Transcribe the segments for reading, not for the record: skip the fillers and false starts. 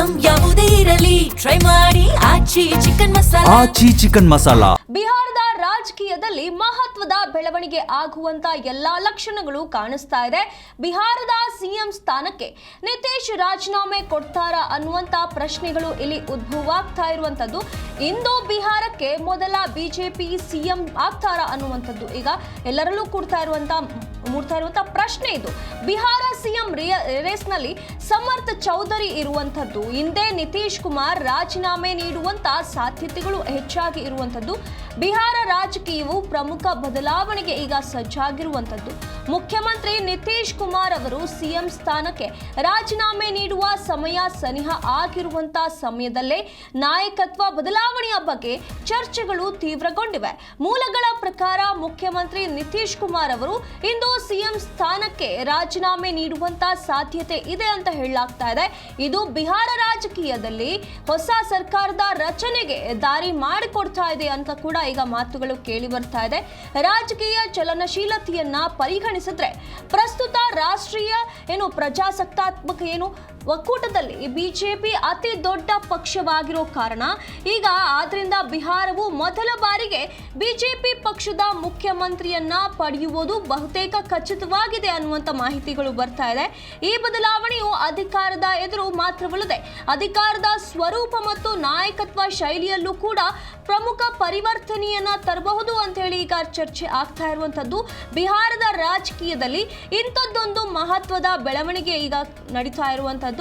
Item ಯಾವುದೇ ಇರಲಿ try ಮಾಡಿ ಆಚಿ ಚಿಕನ್ ಮಸಾಲಾ. ಬಿಹಾರದ ರಾಜಕೀಯದಲ್ಲಿ ಮಹತ್ವದ ಬೆಳವಣಿಗೆ ಆಗುವಂತ ಎಲ್ಲಾ ಲಕ್ಷಣಗಳು ಕಾಣಿಸ್ತಾ ಇದೆ. ಬಿಹಾರದ ಸಿಎಂ ಸ್ಥಾನಕ್ಕೆ ನಿತೀಶ್ ರಾಜೀನಾಮೆ ಕೊಡ್ತಾರಾ ಅನ್ನುವಂತ ಪ್ರಶ್ನೆಗಳು ಇಲ್ಲಿ ಉದ್ಭವ ಆಗ್ತಾ ಇರುವಂತದ್ದು. ಇಂದು ಬಿಹಾರಕ್ಕೆ ಮೊದಲ ಬಿಜೆಪಿ ಸಿಎಂ ಆಗ್ತಾರಾ ಅನ್ನುವಂಥದ್ದು ಈಗ ಎಲ್ಲರಲ್ಲೂ ಮೂಡ್ತಾ ಇರುವಂತ ಪ್ರಶ್ನೆ ಇದು. ಬಿಹಾರ ಸಿಎಂ ರೇಸ್ನಲ್ಲಿ ಸಮರ್ಥ ಚೌಧರಿ ಇರುವಂತದ್ದು, ಹಿಂದೆ ನಿತೀಶ್ ಕುಮಾರ್ ರಾಜೀನಾಮೆ ನೀಡುವಂತ ಸಾಧ್ಯತೆಗಳು ಹೆಚ್ಚಾಗಿ ಇರುವಂತದ್ದು. ಬಿಹಾರ ರಾಜಕೀಯವು ಪ್ರಮುಖ ಬದಲಾವಣೆಗೆ ಈಗ ಸಜ್ಜಾಗಿರುವಂತದ್ದು. ಮುಖ್ಯಮಂತ್ರಿ ನಿತೀಶ್ ಕುಮಾರ್ ಅವರು ಸಿಎಂ ಸ್ಥಾನಕ್ಕೆ ರಾಜೀನಾಮೆ ನೀಡುವ ಸಮಯ ಸನಿಹ ಆಗಿರುವಂತ ಸಮಯದಲ್ಲೇ ನಾಯಕತ್ವ ಬದಲಾವಣೆಯ ಬಗ್ಗೆ ಚರ್ಚೆಗಳು ತೀವ್ರಗೊಂಡಿವೆ. ಮೂಲಗಳ ಪ್ರಕಾರ ಮುಖ್ಯಮಂತ್ರಿ ನಿತೀಶ್ ಕುಮಾರ್ ಅವರು ಇಂದು ಸಿಎಂ ಸ್ಥಾನಕ್ಕೆ ರಾಜೀನಾಮೆ ನೀಡುವಂತ ಸಾಧ್ಯತೆ ಇದೆ ಅಂತ ಹೇಳಲಾಗ್ತಾ ಇದೆ. ಇದು ಬಿಹಾರ ರಾಜಕೀಯದಲ್ಲಿ ಹೊಸ ಸರ್ಕಾರದ ರಚನೆಗೆ ದಾರಿ ಮಾಡಿಕೊಡ್ತಾ ಇದೆ ಅಂತ ಕೂಡ ಈಗ ಮಾತುಗಳು ಕೇಳಿ ಬರ್ತಾ ಇದೆ. ರಾಜಕೀಯ ಚಲನಶೀಲತೆಯನ್ನ ಪರಿಗಣಿಸಿದ್ರೆ ಪ್ರಸ್ತುತ ರಾಷ್ಟ್ರೀಯ ಪ್ರಜಾಸತ್ತಾತ್ಮಕ ಒಕ್ಕೂಟದಲ್ಲಿ ಬಿಜೆಪಿ ಅತಿ ದೊಡ್ಡ ಪಕ್ಷವಾಗಿರೋ ಕಾರಣ ಈಗ ಆದ್ರಿಂದ ಬಿಹಾರವು ಮೊದಲ ಬಾರಿಗೆ ಬಿಜೆಪಿ ಪಕ್ಷದ ಮುಖ್ಯಮಂತ್ರಿಯನ್ನ ಪಡೆಯುವುದು ಬಹುತೇಕ ಖಚಿತವಾಗಿದೆ ಅನ್ನುವಂತ ಮಾಹಿತಿಗಳು ಬರ್ತಾ ಇದೆ. ಈ ಬದಲಾವಣೆಯು ಅಧಿಕಾರದ ಎದುರು ಮಾತ್ರವಲ್ಲದೆ ಅಧಿಕಾರದ ಸ್ವರೂಪ ಮತ್ತು ನಾಯಕತ್ವ ಶೈಲಿಯಲ್ಲೂ ಕೂಡ ಪ್ರಮುಖ ಪರಿವರ್ತನೆಯನ್ನ ತರಬಹುದು ಅಂತ ಹೇಳಿ ಈಗ ಚರ್ಚೆ ಆಗ್ತಾ ಇರುವಂತದ್ದು. ಬಿಹಾರದ ರಾಜಕೀಯದಲ್ಲಿ ಇಂಥದ್ದೊಂದು ಮಹತ್ವದ ಬೆಳವಣಿಗೆ ಈಗ ನಡೀತಾ ಇರುವಂತದ್ದು.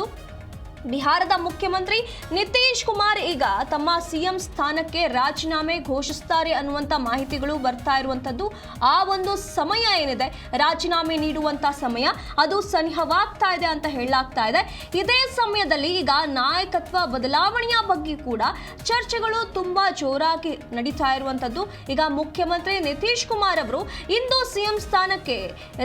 ಬಿಹಾರದ ಮುಖ್ಯಮಂತ್ರಿ ನಿತೀಶ್ ಕುಮಾರ್ ಈಗ ತಮ್ಮ ಸಿಎಂ ಸ್ಥಾನಕ್ಕೆ ರಾಜೀನಾಮೆ ಘೋಷಿಸುತ್ತಾರೆ ಅನ್ನುವಂತ ಮಾಹಿತಿಗಳು ಬರ್ತಾ ಇರುವಂತದ್ದು. ಆ ಒಂದು ಸಮಯ ಏನಿದೆ ರಾಜೀನಾಮೆ ನೀಡುವಂತ ಸಮಯ ಅದು ಸನಿಹವಾಗ್ತಾ ಇದೆ ಅಂತ ಹೇಳಲಾಗ್ತಾ ಇದೆ. ಇದೇ ಸಮಯದಲ್ಲಿ ಈಗ ನಾಯಕತ್ವ ಬದಲಾವಣೆಯ ಬಗ್ಗೆ ಕೂಡ ಚರ್ಚೆಗಳು ತುಂಬಾ ಜೋರಾಗಿ ನಡೀತಾ ಇರುವಂತದ್ದು. ಈಗ ಮುಖ್ಯಮಂತ್ರಿ ನಿತೀಶ್ ಕುಮಾರ್ ಅವರು ಇಂದು ಸಿಎಂ ಸ್ಥಾನಕ್ಕೆ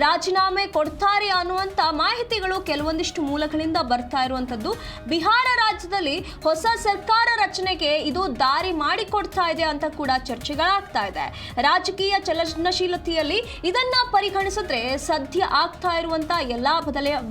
ರಾಜೀನಾಮೆ ಕೊಡ್ತಾರೆ ಅನ್ನುವಂತ ಮಾಹಿತಿಗಳು ಕೆಲವೊಂದಿಷ್ಟು ಮೂಲಗಳಿಂದ ಬರ್ತಾ ಇರುವಂತದ್ದು. ಬಿಹಾರ ರಾಜ್ಯದಲ್ಲಿ ಹೊಸ ಸರ್ಕಾರ ರಚನೆಗೆ ಇದು ದಾರಿ ಮಾಡಿಕೊಡ್ತಾ ಇದೆ ಅಂತ ಕೂಡ ಚರ್ಚೆಗಳಾಗ್ತಾ ಇದೆ. ರಾಜಕೀಯ ಚಲನಶೀಲತೆಯಲ್ಲಿ ಇದನ್ನ ಪರಿಗಣಿಸಿದ್ರೆ ಸದ್ಯ ಆಗ್ತಾ ಇರುವಂತ ಎಲ್ಲಾ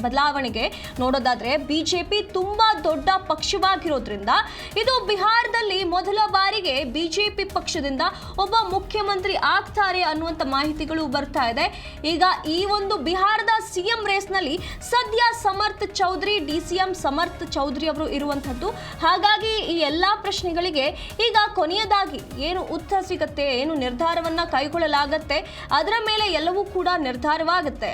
ಬದಲಾವಣೆಗೆ ನೋಡೋದಾದ್ರೆ ಬಿಜೆಪಿ ತುಂಬಾ ದೊಡ್ಡ ಪಕ್ಷವಾಗಿರೋದ್ರಿಂದ ಇದು ಬಿಹಾರದಲ್ಲಿ ಮೊದಲ ಬಾರಿಗೆ ಬಿಜೆಪಿ ಪಕ್ಷದಿಂದ ಒಬ್ಬ ಮುಖ್ಯಮಂತ್ರಿ ಆಗ್ತಾರೆ ಅನ್ನುವಂತ ಮಾಹಿತಿಗಳು ಬರ್ತಾ ಇದೆ. ಈಗ ಈ ಒಂದು ಬಿಹಾರದ ಸಿಎಂ ರೇಸ್ನಲ್ಲಿ ಸದ್ಯ ಸಮರ್ಥ ಚೌಧರಿ ಡಿಸಿಎಂ ಸಮರ್ಥ ಚೌಧರಿ ಅವರು ಇರುವಂತದ್ದು. ಹಾಗಾಗಿ ಈ ಎಲ್ಲಾ ಪ್ರಶ್ನೆಗಳಿಗೆ ಈಗ ಕೊನೆಯದಾಗಿ ಏನು ಉತ್ತರ ಸಿಗುತ್ತೆ, ಏನು ನಿರ್ಧಾರವನ್ನ ಕೈಗೊಳ್ಳಲಾಗತ್ತೆ, ಅದರ ಮೇಲೆ ಎಲ್ಲವೂ ಕೂಡ ನಿರ್ಧಾರವಾಗುತ್ತೆ.